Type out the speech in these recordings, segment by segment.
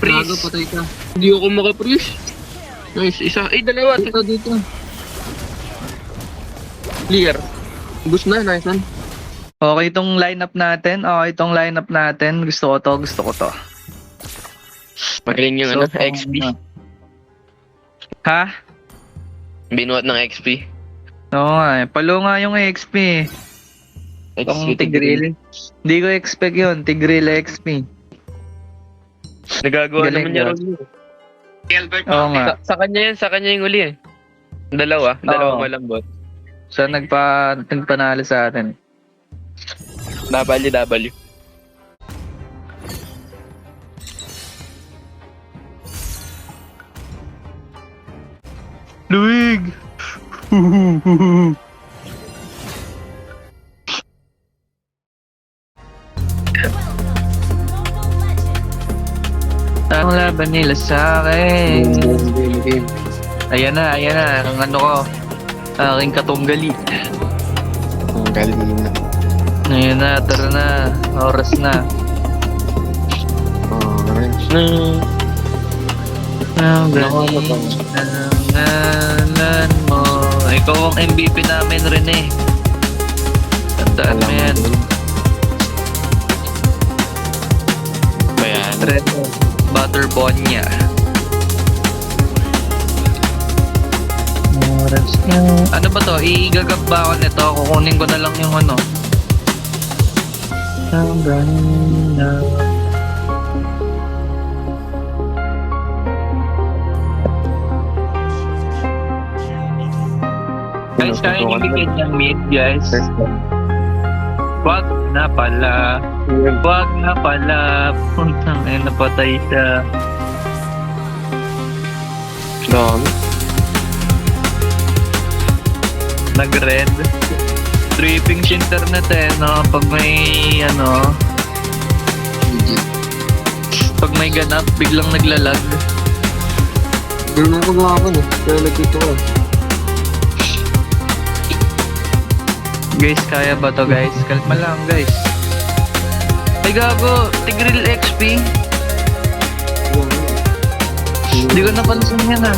Gago, Freeze. patay ka. Hindi ako maka-freeze. Nice, isa. Ay, dalawa. Dito, dito. Clear. Boost na, nice one. Okay itong lineup natin. Okay itong lineup natin. Gusto ko to, gusto ko to. Magaling yung So, XP. Ha? Binuhat ng XP. Oo nga eh. Palo nga yung XP. Itong Tigril. Hindi ko expect yun. Tigril XP. Nagagawa Galing naman niya yun. rin. Oo nga. Sa kanya yung uli eh. Dalawa Oo. malambot. So nagpanalo sa atin. W. Luig! Ang laban nila sa akin. Game. Ayan na. Ang ano ko. Aking katunggali. Galing mo na. Ayan na, tara na. Oras na. Orange. Ang Ako, galing ng ngalan mo. Ikaw ang MVP namin rin eh. Tandaan mo yan. Bayan. Red Butterbonya. Ano ba to? Igagab ba ako nito? Kukunin ko na lang yung ano. Hanggang na. Guys, kaya niyo bigyan niyang mid, guys. Wag na pala. Wag na pala. Puntang napatay siya. Dami. Nag-red. Tripping sa internet eh, no? Pag may, ano, pag may ganap, biglang naglalag. Ganun ako gumapon eh. Kaya nagkito ko. Guys, kaya ba to guys? Kalma lang guys. Ay gago, Tigril XP. Hindi ko napansin yan ah.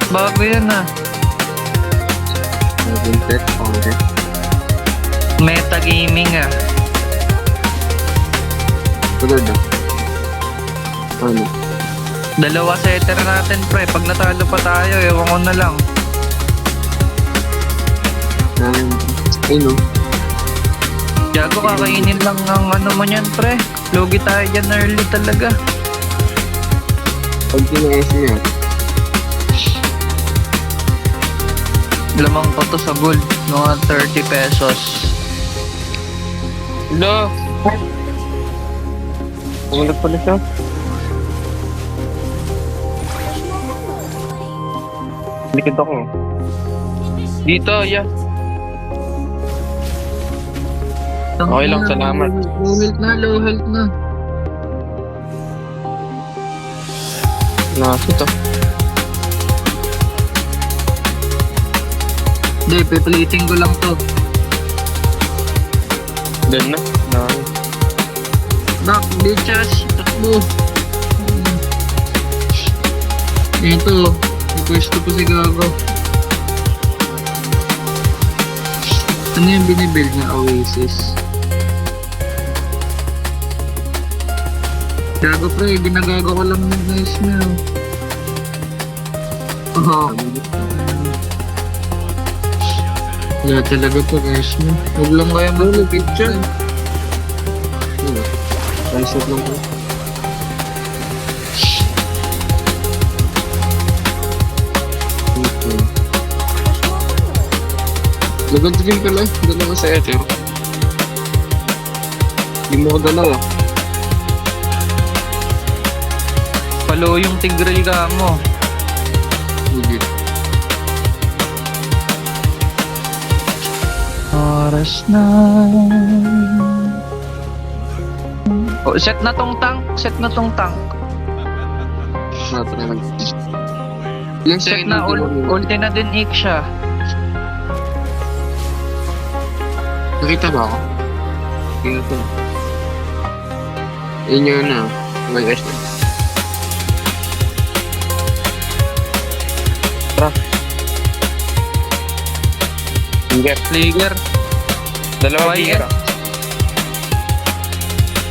Bago yan ah. Nag-intet. Okay. Meta gaming ah. Tulad na. Ano? Dalawa setter natin pre. Pag natalo pa tayo, ewan ko na lang. Ay no. Gago, kakainin lang ang ano mo yan pre. Logi tayo dyan early talaga. Pag tinaes niya. Lamang ko to sa gold. Mga 30 pesos. No. Umulat pala siya. Likod ako. Dito, yeah. Okay lang, salamat. Low health na. Nasa to. Hindi, pipiliting ko lang to. Doon na. Dami. Back, bitches. Takbo. Ito. Pwesto ko si Gago. Ano yung binibuild na Oasis? Gago pre, ginagago ko lang ng nice meal. Oh. Wala talaga to guys mo. Huwag lang kaya mag-picture. Reset lang ko. Okay. Naganda din pala. Dalawa sa Ether. Hindi mo ko dalawa. Palo yung Tigray ka mo. Hindi. Oras na. Oh, set na tong tank. Set na tong tank. Natry lang. Yung Set na ulti na din ik siya. Nakita ba ako? Tingnan ko. Yun yun na. May guys na. Tara. Ingat. Fligger. Dalawa YS. gira.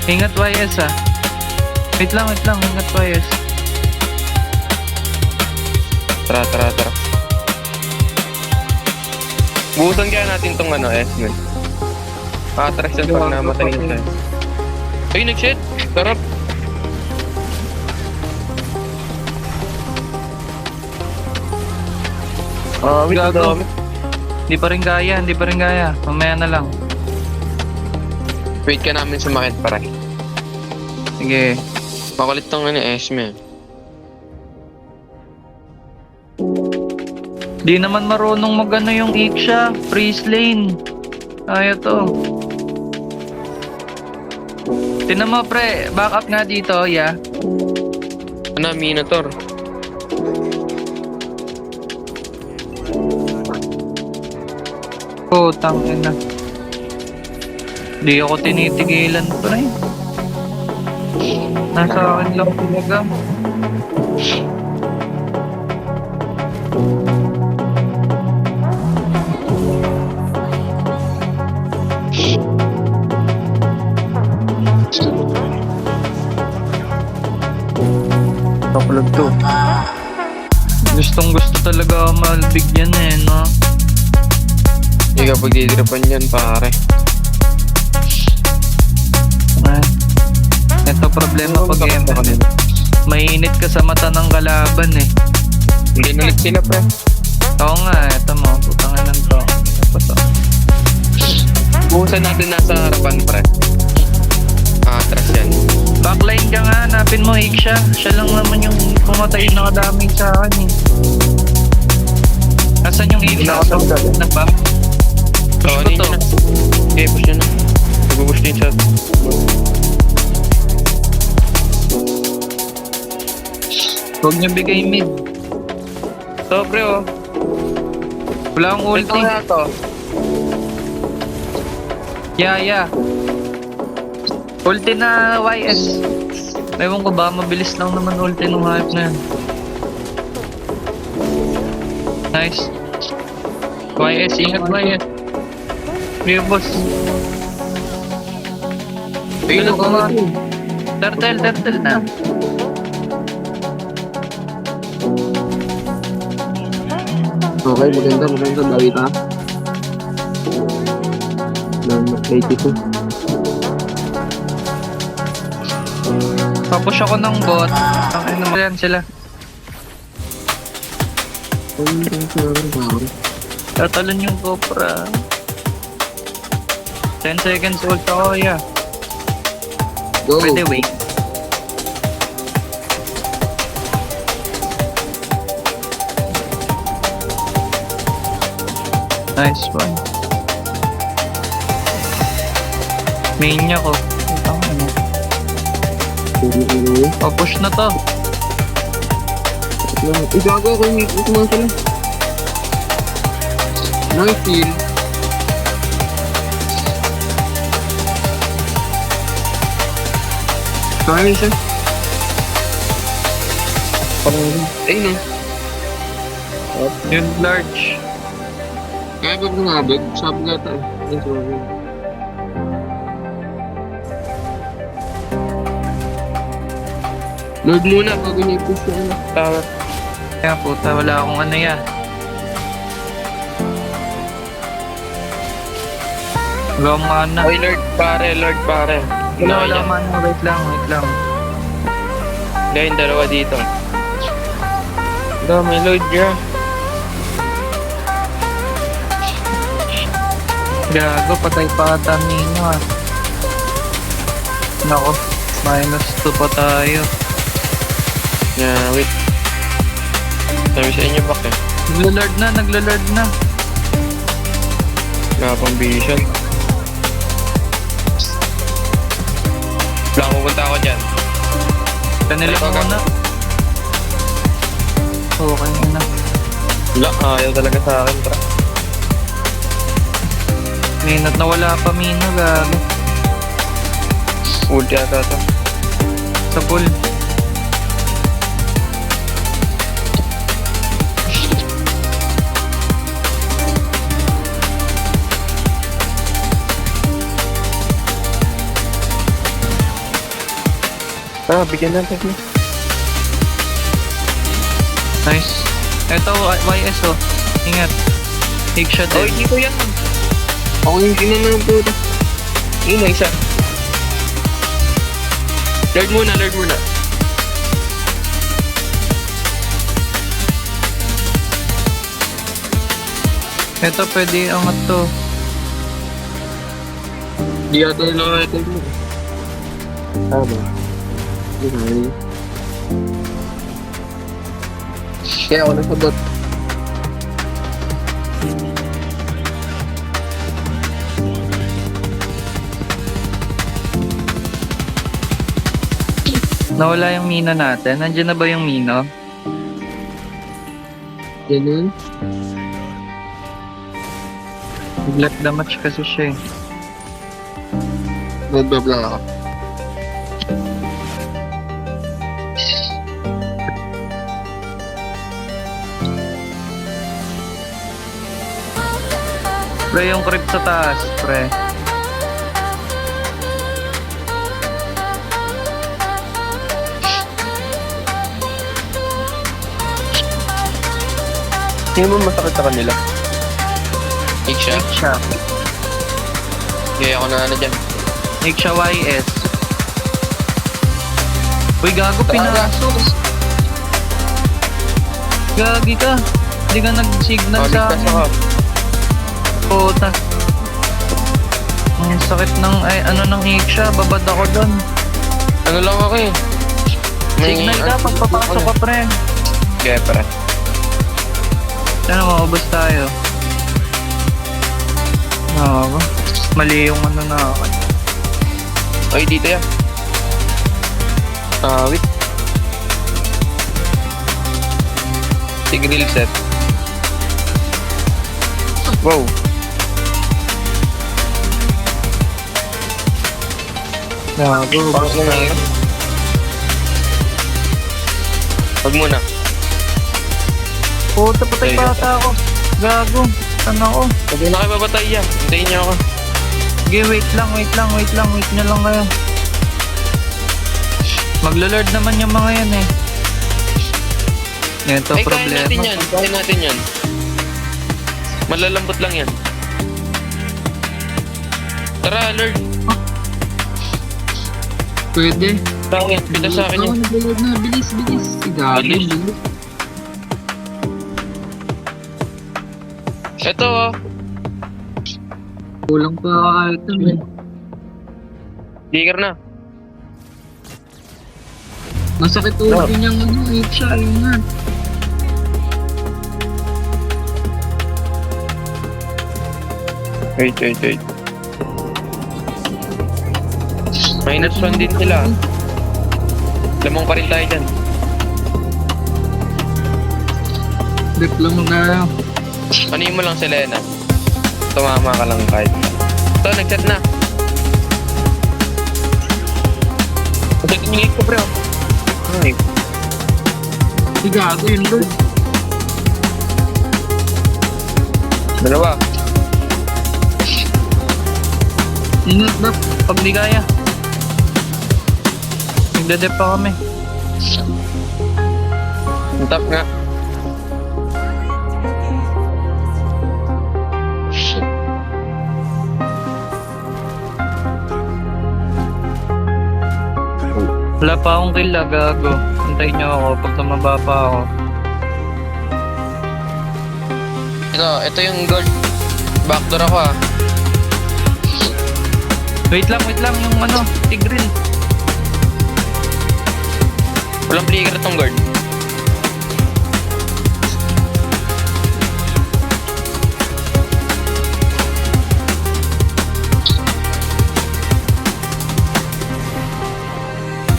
Ingat YS ah. Wait lang. Ingat YS. Tara. Buusan kaya natin tong S-Men. Atras yan pag namatay na siya. Ay, nag-shit! Sarap! Wait, Gago. dami. Hindi pa rin kaya. Mamaya na lang. Wait ka namin sumakit para. Sige. Makulit tong S-men. Di naman marunong magano yung Iksha. Freeze lane. Ayaw to. Tinan mo pre. Back up nga dito. Yeah. Ano, Minotaur? Oh, tangin na. Di ako tinitigilan pre. Nasa akin lang talaga. Kapulog to. Gustong gusto talaga malbigyan no? Hindi ka pagdidirapan yan, pare. Ay. Ito problema pag mainit ka sa mata ng kalaban eh. Hindi nulit sila, pre. Oo nga, ito mo. Putangin ng to. Ito to. Buhusan natin nasa harapan, pre. Atras yan. Backline ka nga, hanapin mo Iksha. Siya lang naman yung pumatay na kadaming sa akin eh. Nasaan yung Iksha? Nag-back? Push Oo, ko ninyo to. na. Okay, push nyo na. Nag-push din siya. Huwag niyo bigay mid. So, pre, oh. Wala akong Ito ulti. na to. Yeah. Ulti na YS. Ewan ko ba, mabilis lang naman ulti nung hype na yan. Nice. YS, ingat YS. Real boss. Ayun, Ano ba? Turtle na. Okay, maganda. Dawit ha. 82. Papush ako ng bot. Ang naman yan sila. Tatalon yung Cobra. 10 seconds ult ako, yeah. Go. Pwede wait. Nice one. Main niya ko. Ang ano. Papush na to. Igago ako yung ito mga sila. Nice kill. Kaya siya. Ayun, oh. Yung large. Kaya ba kumabot? Sabi nga tayo. Lord muna bago niya i-push na ano. Tower. Kaya puta, wala akong ano yan. Wala akong mana. Oy, Lord pare. Wala akong mana. Wait lang. Ngayon, dalawa dito. Dami, Lord, yeah. Gago, patay pa ata Nino ah. Nako, -2 pa tayo. Yeah, wait. Sabi sa inyo bak eh. Naglo-lord na. Wala pang vision. Wala, pupunta ako dyan. Kanila Ito, muna. Okay na. Wala, ayaw talaga sa akin, tra. Minot na wala pa Mino, gago. Ulti ata to. Sa pool. Bigyan natin. Nice. Eto, YS oh. Ingat. Take shot Oy, din. dito yan. Ako yung ginano ng puta. Yun na isa. Lord muna, Lord muna. Eto, pwede angat to. Di ata nila ito mo. Tama. Okay. Kaya ako nasabot. Nawala yung mina natin. Nandiyan na ba yung mina? Ganun. Left the match kasi siya eh. Gold lang ako. Pre, yung creep sa taas, pre. Sino mo masakit sa kanila? Take siya. Siya. Kaya ako na ano dyan. Make siya YS. Uy, gago, pinasok. Gagi ka. Hindi ka nag-signal sa Ligtas akin. ako. Puta. Ang sakit ng, ay, ano ng Iksha. Babad ako doon. Ano lang ako eh. Signal ka, pagpapasok ka, pre. Kaya pre. Sana maubos tayo. Ako. Mali yung ano na ako. Oy, dito yan. Wait. Si grill set. Wow. Gago. Parang na nangyari. Huwag muna. Puta, patay There you go. bata ako. Gago. Saan ako? Huwag na kayo babatay yan. Hintayin niyo ako. Okay, wait lang. Wait nyo lang kayo. Maglo-lord naman yung mga yan eh. Ito Ay, kaya problema. natin yan. Kaya natin yan. Malalambot lang yan. Tara, Lord. Pwede. Tangin, pita sa akin yan. Nag-load na. Bilis. Gago. Bilis. Ito oh. Kulang pa item eh. Digger na. Masakit ulo niyang ano, Iksha. Ingat. Wait. Minus 1 din sila. Lamang pa rin tayo dyan. Dip lang tayo. Ano mo lang si Lena? Tumama ka lang kahit. Ito, nag-set na. Nag-set yung lead ko, bro. Ay. Si gago yun, Lord. Dalawa. Ingat, Dap. Pag di kaya. Nagdadep pa kami. Ang top nga. Wala pa akong kill, gago. Antayin nyo ako pag tumaba pa ako. Ito yung gold. Backdoor ako ah. Wait lang, yung ano, Tigreal. Walang flicker itong guard.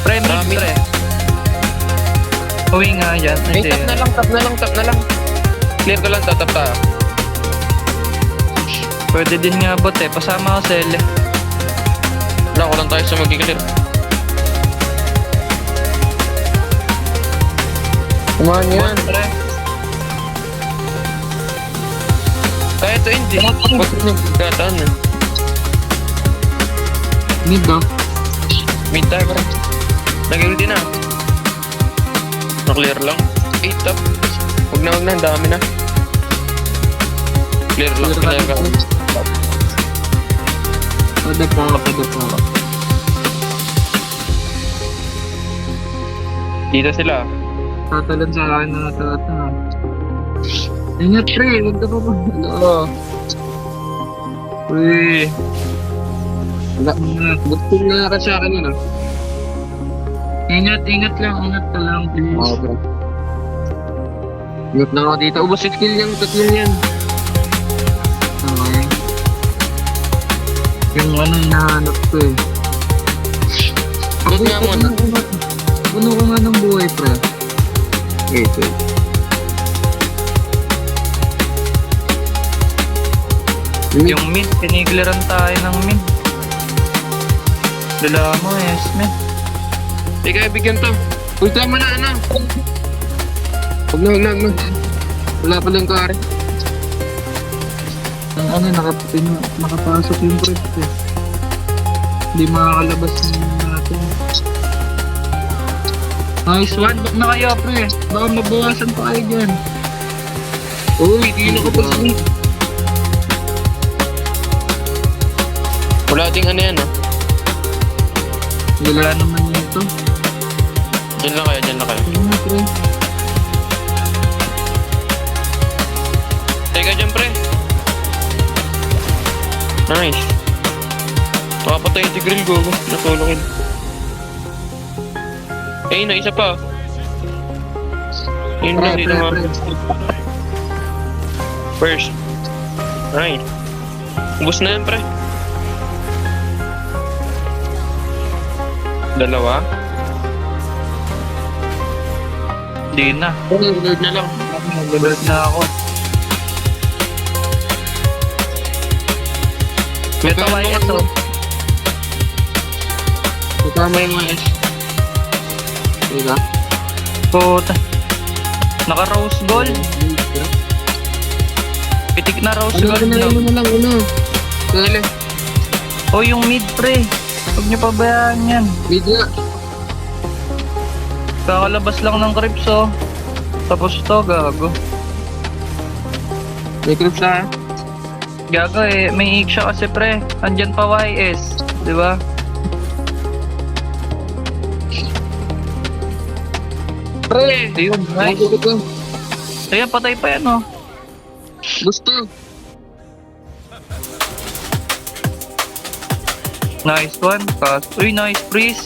Pre, mid, Marami. pre. Uwi nga yan. Ay, Hindi. tap na lang. Clear ko lang, tatap tayo. Pwede din nga bot eh. Pasama ko sa L. Wala ko lang tayo sa mag-clear. Samahan niyo yan. Pre. Kaya ito hindi. Huwag nyo gagawin na. Mid ba? Mid tayo bro. Nag-ulti na. Na-clear lang. 8 top. Huwag na, ang dami na. Clear lang, clear ka. Padap na ka, padap na ka. Dito sila. Tatalon sa akin na natata. Ingat pre, huwag ka pa ba? Oo. Pre. Wala na, gusto na ka sa akin yun ah. Ingat ka lang please. Okay. Ingat na ako dito. Ubus 6 kill yung tatlong yan. Okay. Yung ano hinahanap ko eh. Loot nga muna. Puno ko nga ng buhay pre. Ito. Yung mid, pinigliran tayo ng mid. Dala mo, yes, mid. Ikaw, bigyan to. Uy, tama na, ano? Huwag na. Wala pa lang kare. Ang ano, nakapasok yung prep eh. Hindi makakalabas natin. Nice one, back na kayo pre. Baka mabawasan pa kayo dyan. Uy, di na kapag sleep. Wala ding ano yan, ah. Wala naman ito. Diyan lang kayo, diyan lang kayo. Ayun na pre. Teka dyan, pre. Nice. Makapatay yung tigrill ko. Natulungin. Eh, na isa pa. Yun lang, dito nga. First. Nice. Ubus na yan, pre. Dalawa. Di na. Load na lang. Nag-load na ako. Ito ba ito? Kasama yung mga S. Diba? Puta. Naka-rose gold. Pitik na rose gold. Ano? Kaya O yung mid pre. Huwag niyo pabayaan yan. mid nga. Kakalabas lang ng creeps oh. Tapos to, gago. May clips na. Gago eh, may ik siya kasi pre. Andyan pa YS. Diba? Pre! Ayun, nice. Ko. Ayan, patay pa yan oh. Gusto. Nice one. Uy, nice freeze.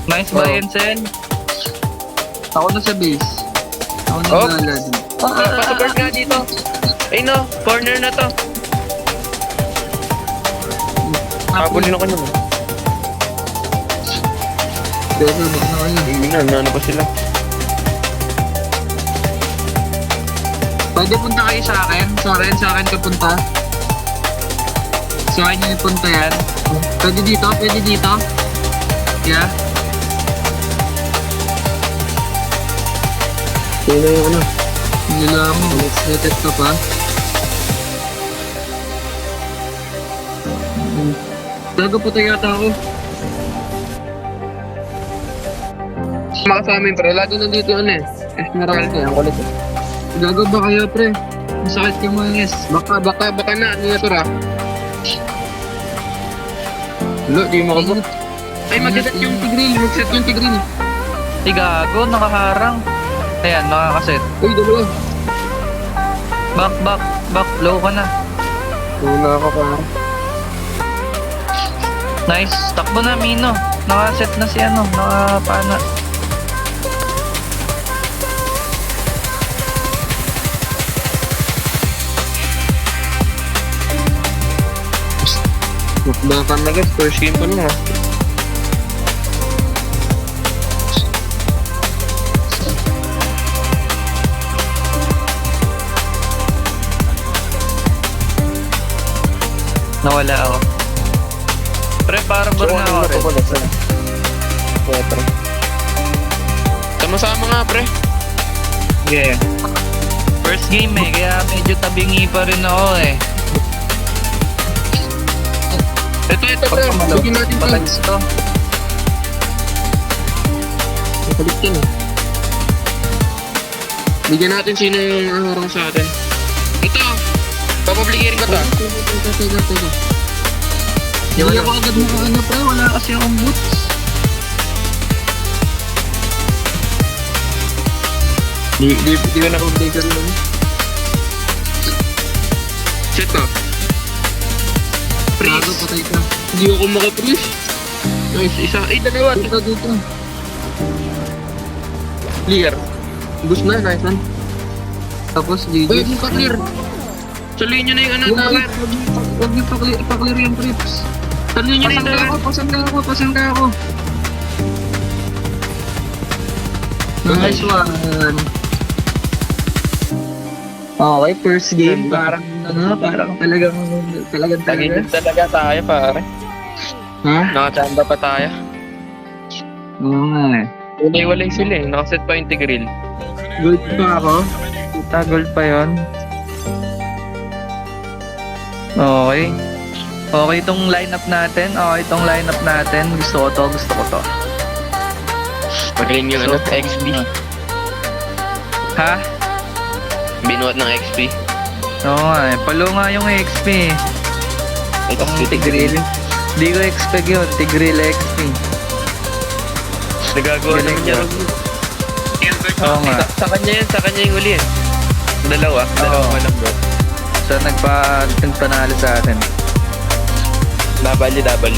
Nice Oh. buy and sell. Ako na sa base. Ako na Oh. galad. Pa-support nga dito. Ay no, corner na to. Habulin ako naman. Pero bak na kayo. Hindi na, ano pa sila. Pwede punta kayo sa akin. Sa akin ka punta. Sa akin yung punta yan. Pwede dito. Yeah. Sino yung ano? Nila mo. Natet ka pa. Gago po tayo yata ako. Makasama yung pre. Lagi nandito yung ano eh. Esmeralda. Ang kulit eh. Gago ba kayo pre? Masakit ka mo yung yes. Baka na. Ano na to ra? Lo, di mo ako. Ay, mag-set yung tigril. Ay gago, nakaharang. Ayan, nakakaset. Uy, dalawa. Back, low ka na. Wala ako pa. Nice, takbo na Mino. Nakaset na si ano, nakapana. Bakit na guys, first game ko na. Nawala ako. Pre, para ba na ako? Sama-sama nga pre. Sige. First game eh, kaya medyo tabingi pa rin ako eh. Ito, pre. Bigyan natin to. Patags to. Napalit yan eh. Bigyan natin sino yung harang sa atin. Ito. Papabligirin ko to. Teka. Hindi ako agad makaano pre, wala kasi akong boots. Di ko na-update rin. Set to. Gago, Freeze. patay ka. Hindi ako makaprease. Nice. Isa. Dalawa. Dito. Clear. Boost na. Nice one. Tapos GG. Uy, hindi pa clear. Salihin nyo na yung ano. Tower. Huwag niyo pa-clear yung trips. Salihin nyo na yung tower. Pasan ka ako. Nice one. Okay, first game. Parang talagang Nagiging talaga tayo, pare. Ha? Nakachamba pa tayo. Oo nga eh. Walay-walay sila eh. Nakaset pa yung Tigreal. Gold pa ako. Gold pa yon. Okay. Okay itong lineup natin. Gusto ko to. Magaling yung ano, XP. Ha? Binuhat ng XP. Oo nga eh. Palo nga yung XP. XP Tigreal. Hindi ko expect yun. Tigreal XP. Nagagawa Galing lang niya. Oo nga. Sa kanya yung uli eh. Dalawa pa lang bro. So nagpanalo sa atin. Double.